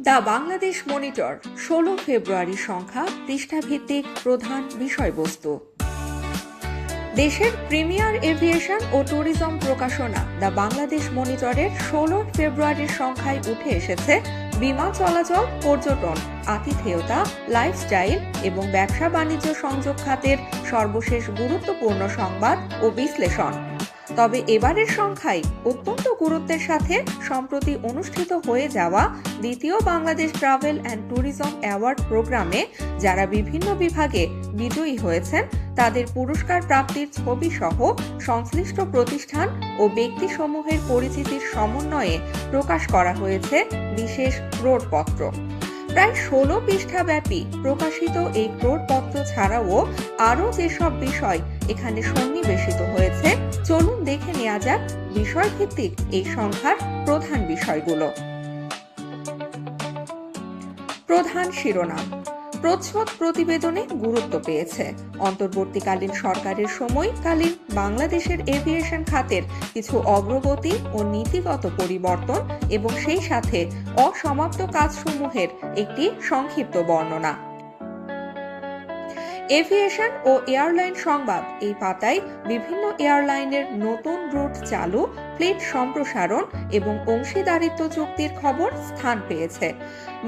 The Bangladesh monitor ১৬ ফেব্রুয়ারি সংখ্যা পৃষ্ঠাভিত্তিক প্রধান বিষয়বস্তু। দেশের প্রিমিয়ার এভিয়েশন ও ট্যুরিজম প্রকাশনা দ্য বাংলাদেশ মনিটরের ১৬ ফেব্রুয়ারির সংখ্যায় উঠে এসেছে বিমান চলাচল, পর্যটন, আতিথেয়তা, লাইফস্টাইল এবং ব্যবসা বাণিজ্য সংযোগ খাতের সর্বশেষ গুরুত্বপূর্ণ সংবাদ ও বিশ্লেষণ। তবে এবারের সংখ্যায় অত্যন্ত গুরুত্বের সাথে সম্প্রতি অনুষ্ঠিত হয়ে যাওয়া দ্বিতীয় Bangladesh travel and tourism award প্রোগ্রামে যারা বিভিন্ন বিভাগে বিজয়ী হয়েছেন তাদের পুরস্কার প্রাপ্তির ছবি সহ সংশ্লিষ্ট প্রতিষ্ঠান ও ব্যক্তিসমূহের পরিচিতির সমন্বয়ে প্রকাশ করা হয়েছে বিশেষ ক্রোড়পত্র। প্রায় ১৬ পৃষ্ঠাব্যাপী প্রকাশিত এই ক্রোড়পত্র ছাড়াও আরও যেসব বিষয় এখানে সন্নিবেশিত হয়েছে, চলুন দেখে নেওয়া যাক বিষয়ভিত্তিক এই সংখ্যার প্রধান বিষয়গুলো। প্রধান শিরোনাম: প্রচ্ছদ প্রতিবেদনে গুরুত্ব পেয়েছে অন্তর্বর্তীকালীন সরকারের সময়কালীন বাংলাদেশের এভিয়েশন খাতের কিছু অগ্রগতি ও নীতিগত পরিবর্তন এবং সেই সাথে অসমাপ্ত কাজসমূহের একটি সংক্ষিপ্ত বর্ণনা। এভিয়েশন ও এয়ারলাইন সংবাদ এই পাতায় বিভিন্ন এয়ারলাইনের নতুন রুট চালু, ফ্লিট সম্প্রসারণ এবং অংশীদারিত্ব চুক্তির খবর স্থান পেয়েছে।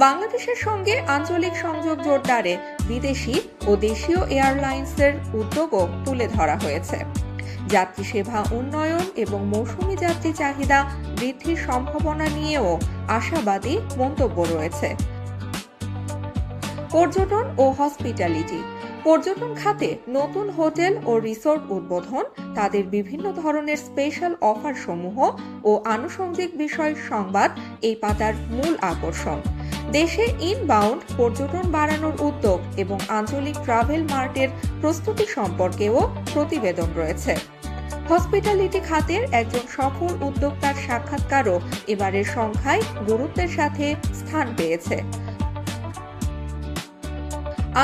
বাংলাদেশের সঙ্গে আঞ্চলিক সংযোগ জোরদারে বিদেশি ও দেশীয় এয়ারলাইন্সের উদ্যোগও তুলে ধরা হয়েছে। যাত্রী সেবা উন্নয়ন এবং মৌসুমী যাত্রী চাহিদা বৃদ্ধির সম্ভাবনা নিয়েও আশাবাদী মন্তব্য রয়েছে। পর্যটন ও হসপিটালিটি: পর্যটন খাতে নতুন হোটেল ও রিসোর্ট উদ্বোধন, তাদের বিভিন্ন ধরনের স্পেশাল অফার সমূহ ও আনুষঙ্গিক বিষয় সংবাদ এই পাতার মূল আকর্ষণ। দেশে ইনবাউন্ড পর্যটন বাড়ানোর উদ্যোগ এবং আঞ্চলিক ট্রাভেল মার্টের প্রস্তুতি সম্পর্কেও প্রতিবেদন রয়েছে। হসপিটালিটি খাতের একজন সফল উদ্যোক্তার সাক্ষাৎকারও এবারের সংখ্যায় গুরুত্বের সাথে স্থান পেয়েছে।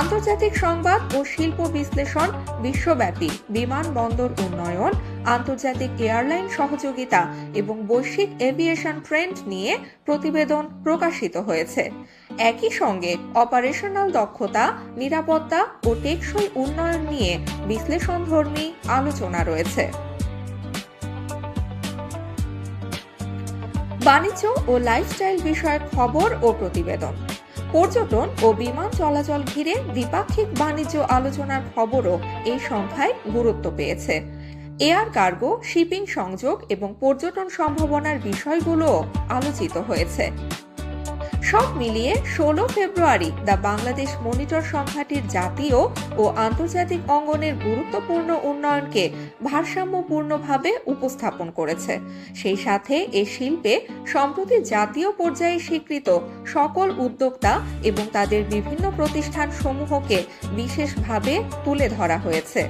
আন্তর্জাতিক সংবাদ ও শিল্প বিশ্লেষণ: বিশ্বব্যাপী বিমানবন্দর উন্নয়ন, আন্তর্জাতিক এয়ারলাইন সহযোগিতা এবং বৈশ্বিক এভিয়েশন ট্রেন্ড নিয়ে প্রতিবেদন প্রকাশিত হয়েছে। একই সঙ্গে অপারেশনাল দক্ষতা, নিরাপত্তা ও টেকসই উন্নয়ন নিয়ে বিশ্লেষণধর্মী আলোচনা রয়েছে। বাণিজ্য ও লাইফস্টাইল বিষয়ক খবর ও প্রতিবেদন: পর্যটন ও বিমান চলাচল ঘিরে দ্বিপাক্ষিক বাণিজ্য আলোচনার খবরও এই সংখ্যায় গুরুত্ব পেয়েছে। এয়ার কার্গো, শিপিং সংযোগ এবং পর্যটন সম্ভাবনার বিষয়গুলো আলোচিত হয়েছে। সব মিলিয়ে ১৬ ফেব্রুয়ারি দ্য বাংলাদেশ মনিটর সংখ্যাটির জাতীয় ও আন্তর্জাতিক অঙ্গনের গুরুত্বপূর্ণ উন্নয়নকে ভারসাম্যপূর্ণভাবে উপস্থাপন করেছে। সেই সাথে এ শিল্পে সম্প্রতি জাতীয় পর্যায়ে স্বীকৃত সকল উদ্যোক্তা এবং তাদের বিভিন্ন প্রতিষ্ঠান সমূহকে বিশেষভাবে তুলে ধরা হয়েছে।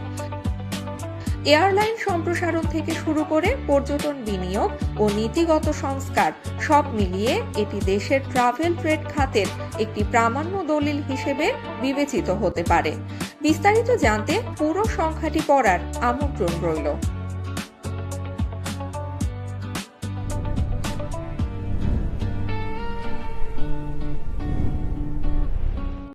এয়ারলাইন সম্প্রসারণ থেকে শুরু করে পর্যটন বিনিয়োগ ও নীতিগত সংস্কার, সব মিলিয়ে এটি দেশের ট্রাভেল ট্রেড খাতের একটি প্রামাণ্য দলিল হিসেবে বিবেচিত হতে পারে। বিস্তারিত জানতে পুরো সংখ্যাটি পড়ার আমন্ত্রণ রইল।